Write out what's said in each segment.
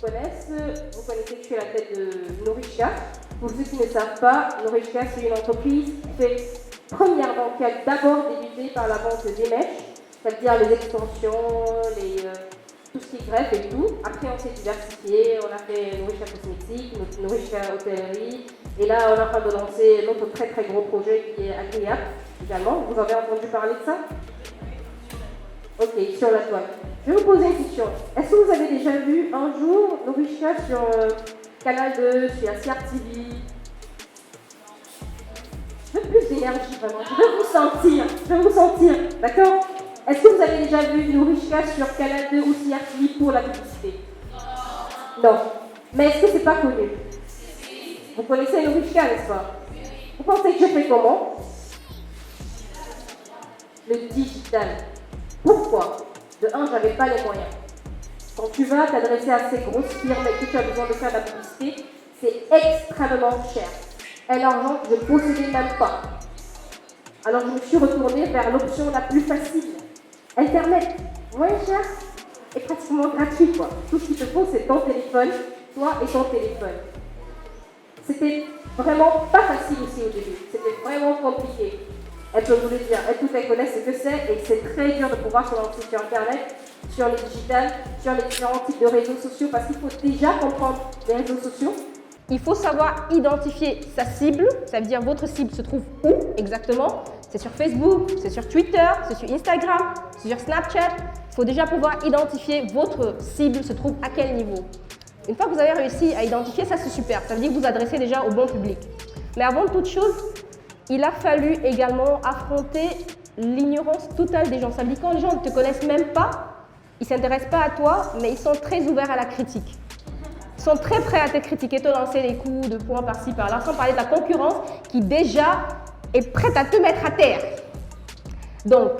connaissent, vous connaissez que je suis à la tête de Nouricia. Pour ceux qui ne savent pas, Nouricia, c'est une entreprise qui fait, premièrement, qui a d'abord débuté par la vente des mèches, c'est-à-dire les extensions, tout ce qui est greffe et tout. Après, on s'est diversifié, on a fait Nouricia Cosmétique, Nouricia Hôtellerie, et là, on est en train de lancer notre très très gros projet qui est agréable également. Vous avez entendu parler de ça? Ok, sur la toile. Je vais vous poser une question. Est-ce que vous avez déjà vu un jour Nouricia sur Canal 2, sur CRTV? Je veux plus d'énergie vraiment, je veux vous sentir, d'accord? Est-ce que vous avez déjà vu Nouricia sur Canal 2 ou CRTV pour la publicité? Non. Mais est-ce que c'est pas connu? Vous connaissez Nouricia, n'est-ce pas? Vous pensez que je fais comment? Le digital. Pourquoi? De un, je n'avais pas les moyens. Quand tu vas t'adresser à ces grosses firmes et que tu as besoin de faire de la publicité, c'est extrêmement cher. Et l'argent que je ne possédais même pas. Alors je me suis retournée vers l'option la plus facile. Internet, moins cher et pratiquement gratuit, quoi. Tout ce qu'il te faut, c'est ton téléphone, toi et ton téléphone. C'était vraiment pas facile aussi au début. C'était vraiment compliqué. Elle peut vous le dire, tout elle connaît ce que c'est et c'est très dur de pouvoir se lancer sur Internet, sur le digital, sur les différents types de réseaux sociaux parce qu'il faut déjà comprendre les réseaux sociaux. Il faut savoir identifier sa cible, ça veut dire votre cible se trouve où exactement. C'est sur Facebook, c'est sur Twitter, c'est sur Instagram, c'est sur Snapchat. Il faut déjà pouvoir identifier votre cible se trouve à quel niveau. Une fois que vous avez réussi à identifier, ça c'est super, ça veut dire que vous adressez déjà au bon public. Mais avant toute chose, il a fallu également affronter l'ignorance totale des gens. Ça veut dire quand les gens ne te connaissent même pas, ils ne s'intéressent pas à toi, mais ils sont très ouverts à la critique. Ils sont très prêts à te critiquer, te lancer des coups de poing par-ci, par-là, sans parler de la concurrence qui déjà est prête à te mettre à terre. Donc,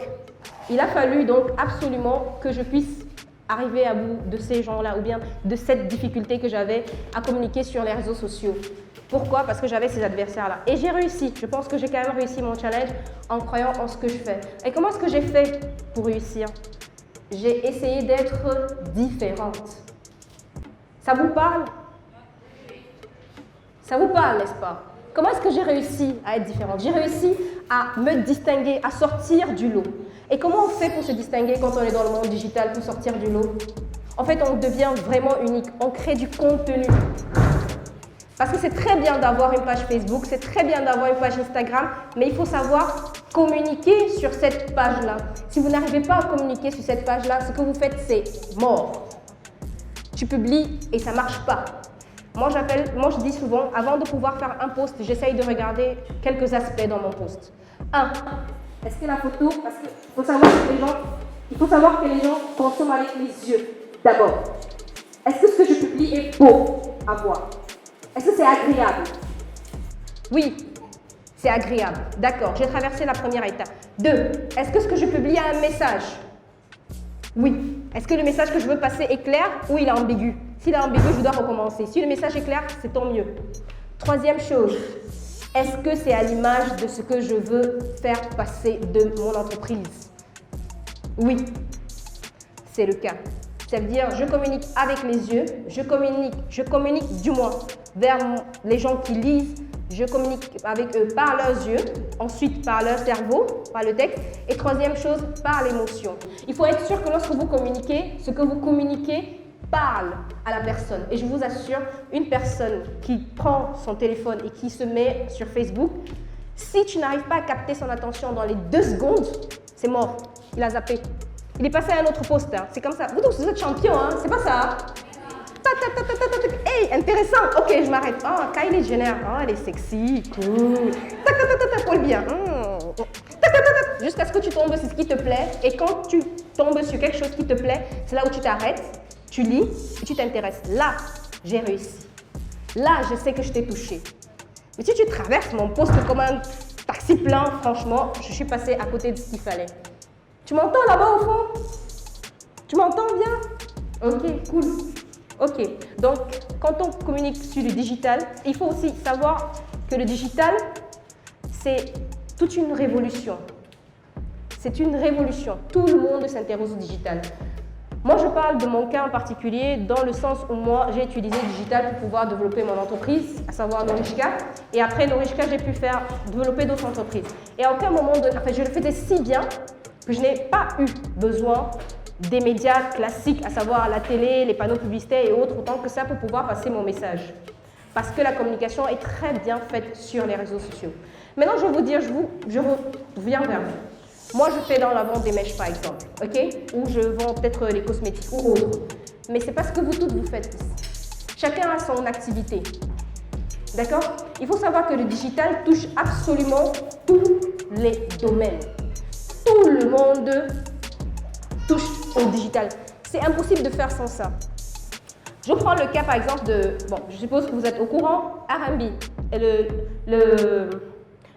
il a fallu donc absolument que je puisse arriver à bout de ces gens-là ou bien de cette difficulté que j'avais à communiquer sur les réseaux sociaux. Pourquoi? Parce que j'avais ces adversaires-là. Et j'ai réussi. Je pense que j'ai quand même réussi mon challenge en croyant en ce que je fais. Et comment est-ce que j'ai fait pour réussir? J'ai essayé d'être différente. Ça vous parle? Ça vous parle, n'est-ce pas? Comment est-ce que j'ai réussi à être différente? J'ai réussi à me distinguer, à sortir du lot. Et comment on fait pour se distinguer quand on est dans le monde digital, pour sortir du lot? En fait, on devient vraiment unique. On crée du contenu. Parce que c'est très bien d'avoir une page Facebook, c'est très bien d'avoir une page Instagram, mais il faut savoir communiquer sur cette page-là. Si vous n'arrivez pas à communiquer sur cette page-là, ce que vous faites, c'est mort. Tu publies et ça ne marche pas. Moi, je dis souvent, avant de pouvoir faire un post, j'essaye de regarder quelques aspects dans mon post. Est-ce que la photo, parce qu'il faut savoir que les gens consomment avec les yeux d'abord. Est-ce que ce que je publie est beau à voir? Est-ce que c'est agréable? Oui, c'est agréable. D'accord, j'ai traversé la première étape. 2. Est-ce que ce que je publie a un message? Oui. Est-ce que le message que je veux passer est clair ou il est ambigu? S'il est ambigu, je dois recommencer. Si le message est clair, c'est tant mieux. 3e chose, est-ce que c'est à l'image de ce que je veux faire passer de mon entreprise? Oui, c'est le cas. Ça veut dire je communique avec les yeux, je communique du moins vers les gens qui lisent, je communique avec eux par leurs yeux, ensuite par leur cerveau, par le texte, et 3e chose, par l'émotion. Il faut être sûr que lorsque vous communiquez, ce que vous communiquez parle à la personne. Et je vous assure, une personne qui prend son téléphone et qui se met sur Facebook, si tu n'arrives pas à capter son attention dans les 2 secondes, c'est mort, il a zappé. Il est passé à un autre poste, hein. C'est comme ça. Vous tous, vous êtes champion, hein. C'est pas ça. Hein. Hey, intéressant. Ok, je m'arrête. Oh, Kylie Jenner. Oh, elle est sexy, cool. Paul bien. Jusqu'à ce que tu tombes sur ce qui te plaît. Et quand tu tombes sur quelque chose qui te plaît, c'est là où tu t'arrêtes, tu lis et tu t'intéresses. Là, j'ai réussi. Là, je sais que je t'ai touché. Mais si tu traverses mon poste comme un taxi plein, franchement, je suis passée à côté de ce qu'il fallait. Tu m'entends là-bas au fond? Tu m'entends bien? Ok, cool. Ok, donc quand on communique sur le digital, il faut aussi savoir que le digital, c'est toute une révolution. C'est une révolution. Tout le monde s'intéresse au digital. Moi, je parle de mon cas en particulier dans le sens où moi, j'ai utilisé le digital pour pouvoir développer mon entreprise, à savoir Norishka. Et après Norishka, j'ai pu développer d'autres entreprises. Et à aucun moment, je le faisais si bien que je n'ai pas eu besoin des médias classiques, à savoir la télé, les panneaux publicitaires et autres, autant que ça pour pouvoir passer mon message. Parce que la communication est très bien faite sur les réseaux sociaux. Maintenant, je vais vous dire, je reviens vers vous. Moi, je fais dans la vente des mèches, par exemple, ok? Ou je vends peut-être les cosmétiques ou autre. Mais ce n'est pas ce que vous toutes vous faites ici. Chacun a son activité. D'accord? Il faut savoir que le digital touche absolument tous les domaines. Tout le monde touche au digital. C'est impossible de faire sans ça. Je prends le cas, par exemple, je suppose que vous êtes au courant, R&B, le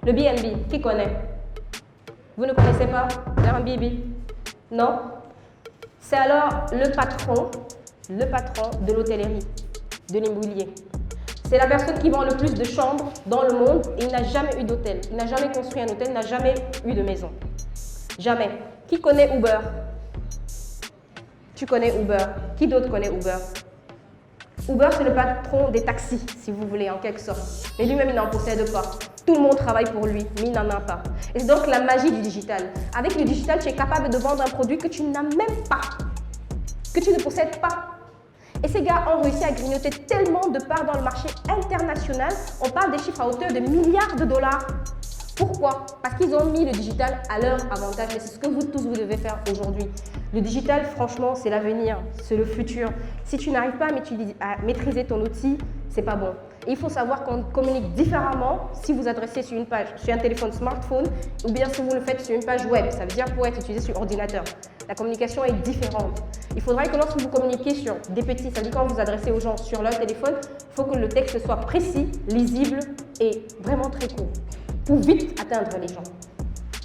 BNB, qui connaît? Vous ne connaissez pas Airbnb? Non? C'est alors le patron de l'hôtellerie, de l'immobilier. C'est la personne qui vend le plus de chambres dans le monde et il n'a jamais eu d'hôtel. Il n'a jamais construit un hôtel, il n'a jamais eu de maison. Jamais. Qui connaît Uber? Tu connais Uber. Qui d'autre connaît Uber? Uber, c'est le patron des taxis, si vous voulez, en quelque sorte. Mais lui-même, il n'en possède pas. Tout le monde travaille pour lui, mais il n'en a pas. Et c'est donc la magie du digital. Avec le digital, tu es capable de vendre un produit que tu n'as même pas, que tu ne possèdes pas. Et ces gars ont réussi à grignoter tellement de parts dans le marché international. On parle des chiffres à hauteur de milliards de dollars. Pourquoi? Parce qu'ils ont mis le digital à leur avantage. Et c'est ce que vous tous, vous devez faire aujourd'hui. Le digital, franchement, c'est l'avenir, c'est le futur. Si tu n'arrives pas à maîtriser ton outil, c'est pas bon. Et il faut savoir qu'on communique différemment si vous adressez sur une page, sur un téléphone smartphone, ou bien si vous le faites sur une page web. Ça veut dire pour être utilisé sur ordinateur. La communication est différente. Il faudrait que lorsque vous communiquez sur des petits, ça veut dire quand vous vous adressez aux gens sur leur téléphone, il faut que le texte soit précis, lisible et vraiment très court, pour vite atteindre les gens.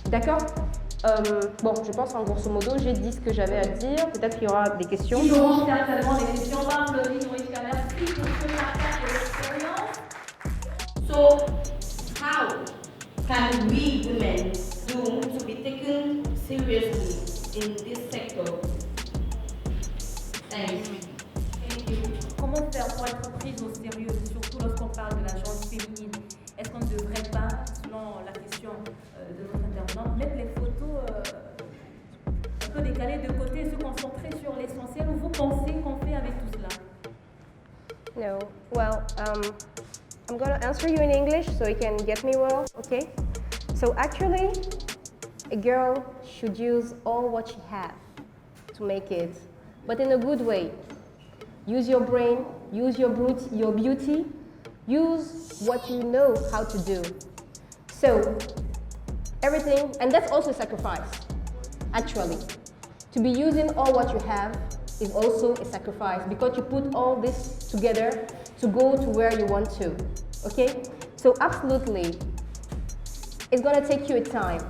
D'accord? Je pense en grosso modo, j'ai dit ce que j'avais à dire. Peut-être qu'il y aura des questions. Il y aura certainement des questions. On va applaudir Norishka. Merci pour ce partage d'expérience. So, how can we women do to be taken seriously in this sector? Thanks. Thank you. Comment faire pour être prise au sérieux, surtout lorsqu'on parle de la gente féminine? Est-ce qu'on ne devrait pas, selon la question de notre intervenante, mettre les photos un peu décalées de côté et se concentrer sur l'essentiel, ou vous pensez qu'on fait avec tout cela? No. Well, I'm going to answer you in English so you can get me well, okay? So actually, a girl should use all what she has to make it, but in a good way. Use your brain, use your beauty, use what you know how to do. So, everything, and that's also a sacrifice, actually. To be using all what you have is also a sacrifice because you put all this together to go to where you want to, okay? So absolutely, it's gonna take you a time,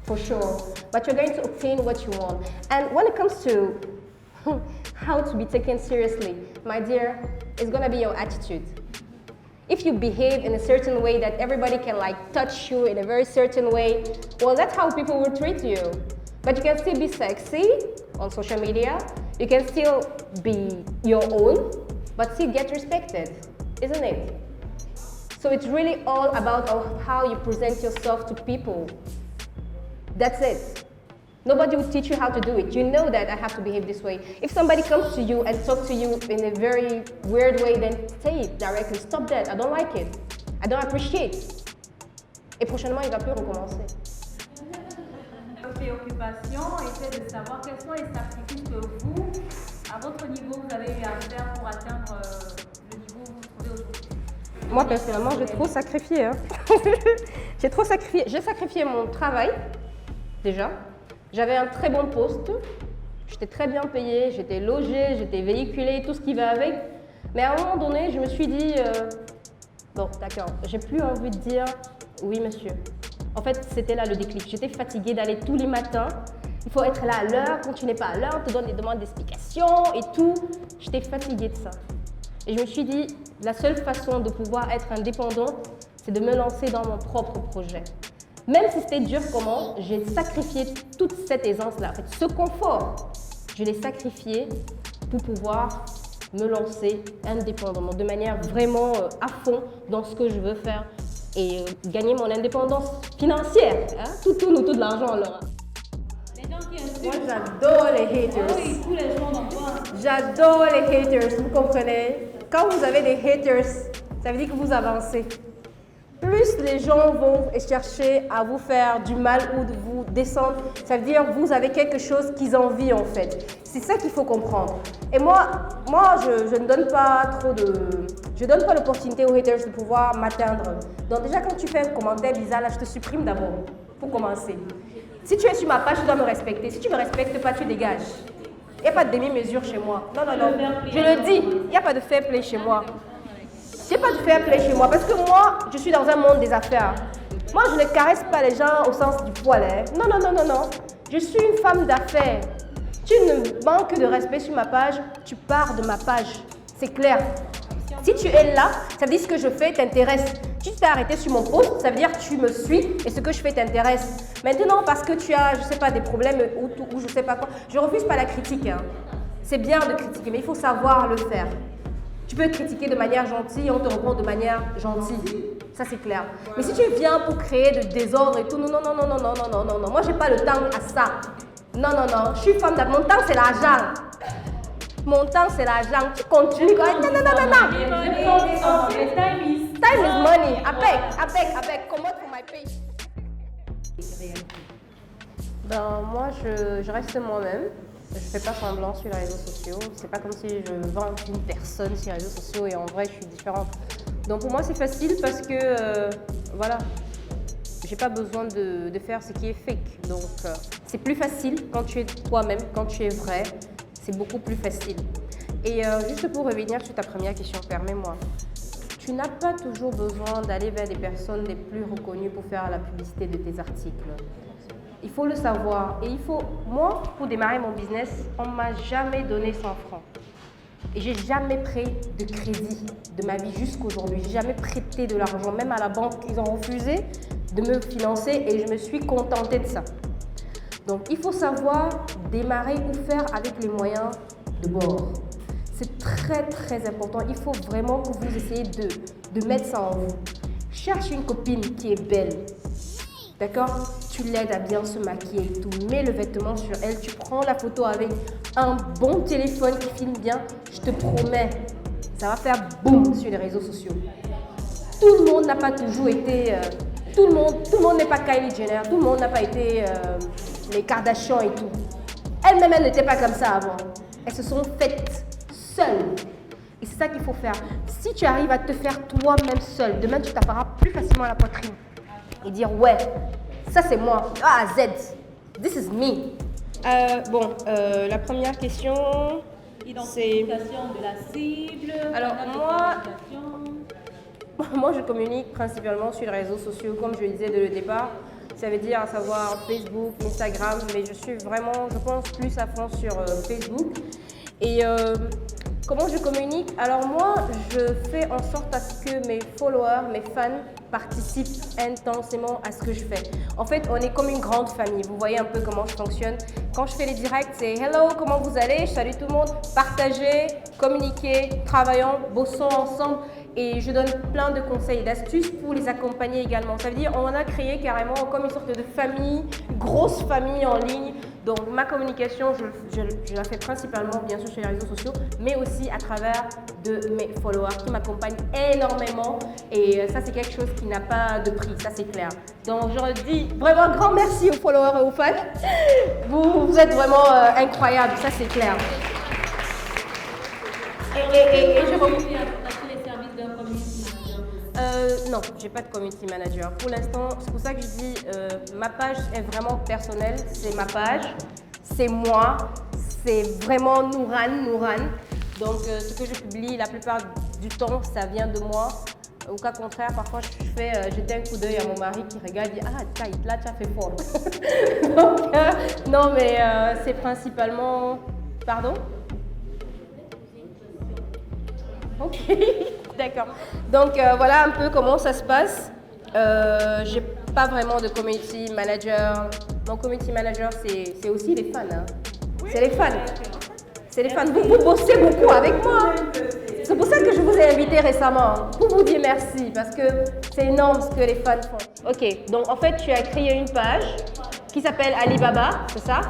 for sure, but you're going to obtain what you want. And when it comes to how to be taken seriously, my dear, it's gonna be your attitude. If you behave in a certain way that everybody can touch you in a very certain way, well, that's how people will treat you. But you can still be sexy on social media, you can still be your own, but still get respected, isn't it? So it's really all about how you present yourself to people. That's it. Nobody will teach you how to do it. You know that I have to behave this way. If somebody comes to you and talks to you in a very weird way, then say it directly. Stop that. I don't like it. I don't appreciate it. Et prochainement, il ne va plus recommencer. Nos préoccupations étaient de savoir quels sont les sacrifices que vous, à votre niveau, vous avez eu à faire pour atteindre le niveau où vous vous trouvez aujourd'hui. Moi, personnellement, j'ai trop sacrifié. Hein. J'ai trop sacrifié. J'ai sacrifié mon travail, déjà. J'avais un très bon poste, j'étais très bien payée, j'étais logée, j'étais véhiculée, tout ce qui va avec. Mais à un moment donné, je me suis dit, bon, d'accord, j'ai plus envie de dire oui, monsieur. En fait, c'était là le déclic. J'étais fatiguée d'aller tous les matins. Il faut être là à l'heure. Quand tu n'es pas à l'heure, on te donne des demandes d'explications et tout. J'étais fatiguée de ça. Et je me suis dit, la seule façon de pouvoir être indépendante, c'est de me lancer dans mon propre projet. Même si c'était dur comment, j'ai sacrifié toute cette aisance-là, en fait, ce confort je l'ai sacrifié pour pouvoir me lancer indépendamment, de manière vraiment à fond dans ce que je veux faire et gagner mon indépendance financière. Hein? Tout tourne autour de l'argent alors. Les gens qui insultent. Moi j'adore les haters. Oui, tous les jours on en voit. J'adore les haters, vous comprenez? Quand vous avez des haters, ça veut dire que vous avancez. Plus les gens vont chercher à vous faire du mal ou de vous descendre, ça veut dire que vous avez quelque chose qu'ils envient en fait. C'est ça qu'il faut comprendre. Et moi je ne donne pas trop de... Je donne pas l'opportunité aux haters de pouvoir m'atteindre. Donc déjà quand tu fais un commentaire bizarre, là je te supprime d'abord, pour commencer. Si tu es sur ma page, tu dois me respecter. Si tu ne me respectes pas, tu dégages. Il n'y a pas de demi-mesure chez moi. Non, non, non. Je le dis, il n'y a pas de fair play chez moi. Il n'y a pas de fair play chez moi parce que moi, je suis dans un monde des affaires. Moi, je ne caresse pas les gens au sens du poil. Hein. Non, non, non, non, non. Je suis une femme d'affaires. Tu ne manques de respect sur ma page, tu pars de ma page. C'est clair. Si tu es là, ça veut dire ce que je fais t'intéresse. Si tu t'es arrêté sur mon post, ça veut dire que tu me suis et ce que je fais t'intéresse. Maintenant, parce que tu as, je sais pas, des problèmes ou je sais pas quoi, je refuse pas la critique. Hein. C'est bien de critiquer, mais il faut savoir le faire. Tu peux critiquer de manière gentille, on te répond de manière gentille. Ça, c'est clair. Mais si tu viens pour créer de désordre et tout, non, non, non, non, non, non, non, non, non, non. Moi, j'ai pas le temps à ça. Non, non, non. Je suis femme d'affaires. Mon temps, c'est l'argent. Mon temps, c'est l'argent. Tu continues quand même. Non, non, non, non, non. Time is money. I beg. Come out for my page. Ben, moi, je reste moi-même. Je fais pas semblant sur les réseaux sociaux. C'est pas comme si je vends une personne sur les réseaux sociaux et en vrai, je suis différente. Donc pour moi, c'est facile parce que, voilà, j'ai pas besoin de faire ce qui est fake. Donc c'est plus facile quand tu es toi-même, quand tu es vrai. C'est beaucoup plus facile. Et juste pour revenir sur ta première question, permets-moi. Tu n'as pas toujours besoin d'aller vers des personnes les plus reconnues pour faire la publicité de tes articles. Il faut le savoir. Et il faut, moi, pour démarrer mon business, on ne m'a jamais donné 100 francs. Et j'ai jamais pris de crédit de ma vie jusqu'aujourd'hui. J'ai jamais prêté de l'argent, même à la banque. Ils ont refusé de me financer et je me suis contentée de ça. Donc, il faut savoir démarrer ou faire avec les moyens de bord. C'est très, très important. Il faut vraiment que vous essayez de mettre ça en vous. Cherche une copine qui est belle. D'accord? Tu l'aides à bien se maquiller et tout. Mets le vêtement sur elle. Tu prends la photo avec un bon téléphone qui filme bien. Je te promets, ça va faire boum sur les réseaux sociaux. Tout le monde n'a pas toujours été... tout le monde n'est pas Kylie Jenner. Tout le monde n'a pas été les Kardashians et tout. Elles-mêmes, elles n'étaient pas comme ça avant. Elles se sont faites seules. Et c'est ça qu'il faut faire. Si tu arrives à te faire toi-même seule, demain tu t'appareras plus facilement à la poitrine. Et dire ouais, ça c'est moi, A à Z, this is me. La première question, c'est... Identification de la cible. Alors moi je communique principalement sur les réseaux sociaux, comme je le disais dès le départ. Ça veut dire à savoir Facebook, Instagram, mais je suis vraiment, je pense plus à fond sur Facebook. Et comment je communique? Alors moi, je fais en sorte à ce que mes followers, mes fans participent intensément à ce que je fais. En fait, on est comme une grande famille. Vous voyez un peu comment je fonctionne. Quand je fais les directs, c'est « Hello, comment vous allez ?» Je salue tout le monde. Partagez, communiquez, travaillons, bossons ensemble. Et je donne plein de conseils et d'astuces pour les accompagner également. Ça veut dire qu'on a créé carrément comme une sorte de famille, une grosse famille en ligne. Donc ma communication, je la fais principalement bien sûr sur les réseaux sociaux, mais aussi à travers de mes followers qui m'accompagnent énormément. Et ça, c'est quelque chose qui n'a pas de prix, ça c'est clair. Donc je redis vraiment un grand merci aux followers et aux fans. Vous êtes vraiment incroyables, ça c'est clair. Et je non, j'ai pas de community manager. Pour l'instant, c'est pour ça que je dis ma page est vraiment personnelle. C'est ma page, c'est moi, c'est vraiment Nourane. Donc ce que je publie la plupart du temps, ça vient de moi. Au cas contraire, parfois je fais jeter un coup d'œil à mon mari qui regarde et dit ah là tu as fait fort. Donc non mais c'est principalement... Pardon? Ok, d'accord. Donc voilà un peu comment ça se passe. J'ai pas vraiment de community manager. Mon community manager, c'est aussi les fans. Hein. C'est les fans. C'est les fans. Vous bossez beaucoup avec moi. C'est pour ça que je vous ai invité récemment, pour vous dire merci, parce que c'est énorme ce que les fans font. Ok, donc en fait, tu as créé une page qui s'appelle Alibaba, c'est ça?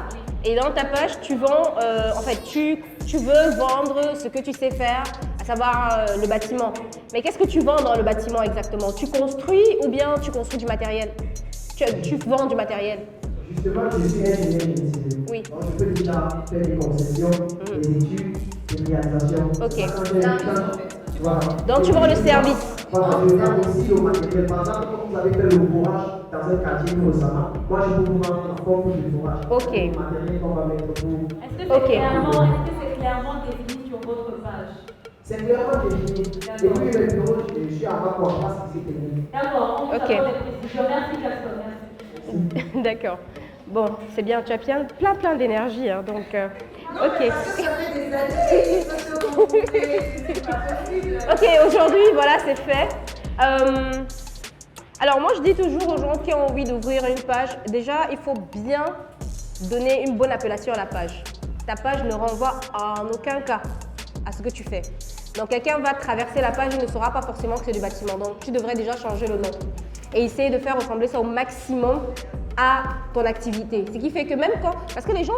Et dans ta page, tu vends, en fait, tu veux vendre ce que tu sais faire, à savoir le bâtiment. Mais qu'est-ce que tu vends dans le bâtiment exactement? Tu construis ou bien tu construis du matériel? Tu vends du matériel? Justement, je suis ingénieur génie. Oui. Donc, je peux déjà faire des conceptions, des études, des réalisations. Ok. Voilà. Donc tu vends le service. Voilà, je vends aussi au matériel. Par exemple, quand vous avez fait le forage dans un quartier récemment, moi je peux vous vendre la forme du forage. Ok. Le matériel qu'on va mettre pour. Est-ce que Ok. c'est clairement défini sur votre page? C'est clairement défini. Et puis le bureau, je suis à ma place ici technique. D'accord, on vous Ok. apporte des précisions. Merci Gaston, merci. D'accord. Bon, c'est bien, tu as plein d'énergie, hein, donc ok. Ok, aujourd'hui, voilà, c'est fait. Alors moi, je dis toujours aux gens qui ont envie d'ouvrir une page, déjà, il faut bien donner une bonne appellation à la page. Ta page ne renvoie en aucun cas à ce que tu fais. Donc quelqu'un va traverser la page, il ne saura pas forcément que c'est du bâtiment. Donc tu devrais déjà changer le nom et essayer de faire ressembler ça au maximum à ton activité. Ce qui fait que même quand... Parce que les gens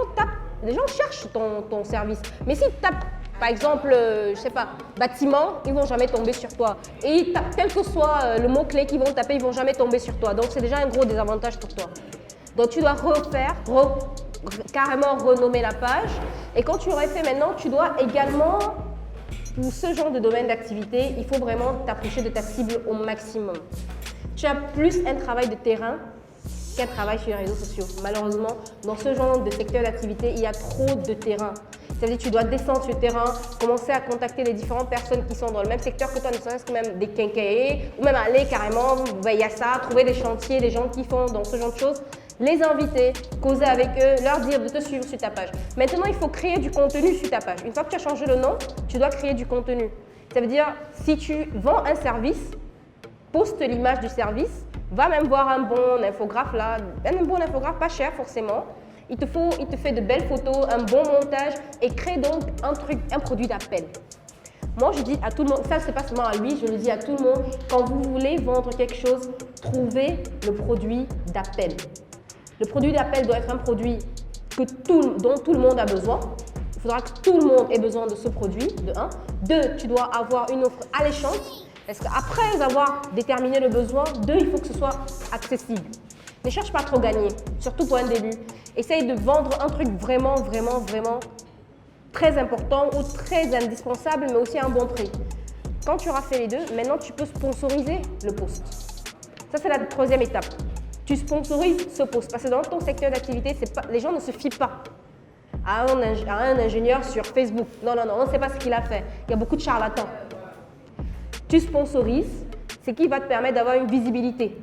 cherchent ton service. Mais s'ils tapent, par exemple, je sais pas, bâtiment, ils vont jamais tomber sur toi. Et ils tapent, quel que soit le mot-clé qu'ils vont taper, ils vont jamais tomber sur toi. Donc c'est déjà un gros désavantage pour toi. Donc tu dois carrément renommer la page. Et quand tu aurais fait maintenant, tu dois également, pour ce genre de domaine d'activité, il faut vraiment t'approcher de ta cible au maximum. Tu as plus un travail de terrain qu'un travail sur les réseaux sociaux. Malheureusement, dans ce genre de secteur d'activité, il y a trop de terrain. C'est-à-dire que tu dois descendre sur le terrain, commencer à contacter les différentes personnes qui sont dans le même secteur que toi, ne serait-ce que même des quincailliers, ou même aller carrément, il y a ça, trouver des chantiers, des gens qui font dans ce genre de choses, les inviter, causer avec eux, leur dire de te suivre sur ta page. Maintenant, il faut créer du contenu sur ta page. Une fois que tu as changé le nom, tu dois créer du contenu. Ça veut dire, si tu vends un service, poste l'image du service, va même voir un bon infographe là, un bon infographe pas cher forcément. Il te fait de belles photos, un bon montage et crée donc un produit d'appel. Moi je dis à tout le monde, ça c'est pas seulement à lui, je le dis à tout le monde, quand vous voulez vendre quelque chose, trouvez le produit d'appel. Le produit d'appel doit être un produit dont tout le monde a besoin. Il faudra que tout le monde ait besoin de ce produit, de 1. 2, tu dois avoir une offre alléchante. Parce qu'après avoir déterminé le besoin, 2, il faut que ce soit accessible. Ne cherche pas à trop gagner, surtout pour un début. Essaye de vendre un truc vraiment très important ou très indispensable, mais aussi à un bon prix. Quand tu auras fait les deux, maintenant tu peux sponsoriser le post. Ça, c'est la troisième étape. Tu sponsorises ce post parce que dans ton secteur d'activité, les gens ne se fient pas à un ingénieur sur Facebook. Non, on ne sait pas ce qu'il a fait. Il y a beaucoup de charlatans. Tu sponsorises, ce qui va te permettre d'avoir une visibilité.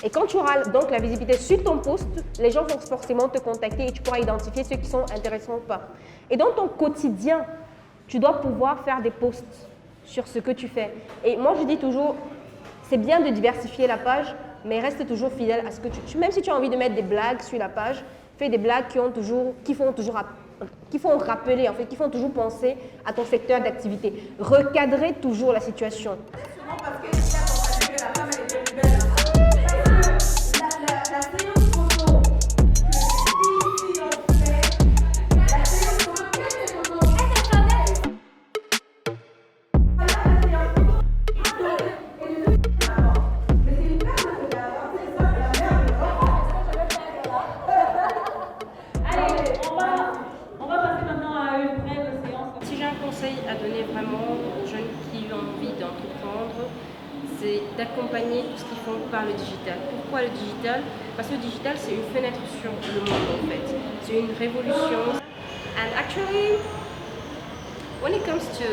Et quand tu auras donc la visibilité sur ton post, les gens vont forcément te contacter et tu pourras identifier ceux qui sont intéressants ou pas. Et dans ton quotidien, tu dois pouvoir faire des posts sur ce que tu fais. Et moi, je dis toujours, c'est bien de diversifier la page, mais reste toujours fidèle à ce que tu... Même si tu as envie de mettre des blagues sur la page, fais des blagues qui font rappeler, en fait, qui font toujours penser à ton secteur d'activité. Recadrer toujours la situation. À donner vraiment aux jeunes qui ont envie d'entreprendre, c'est d'accompagner tout ce qu'ils font par le digital. Pourquoi le digital? Parce que le digital, c'est une fenêtre sur le monde en fait. C'est une révolution. And actually, when it comes to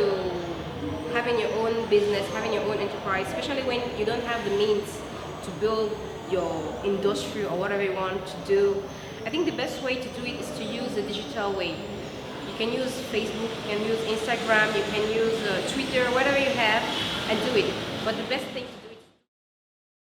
having your own business, having your own enterprise, especially when you don't have the means to build your industry or whatever you want to do, I think the best way to do it is to use the digital way. You can use Facebook, you can use Instagram, you can use Twitter, whatever you have, and do it. But the best thing to do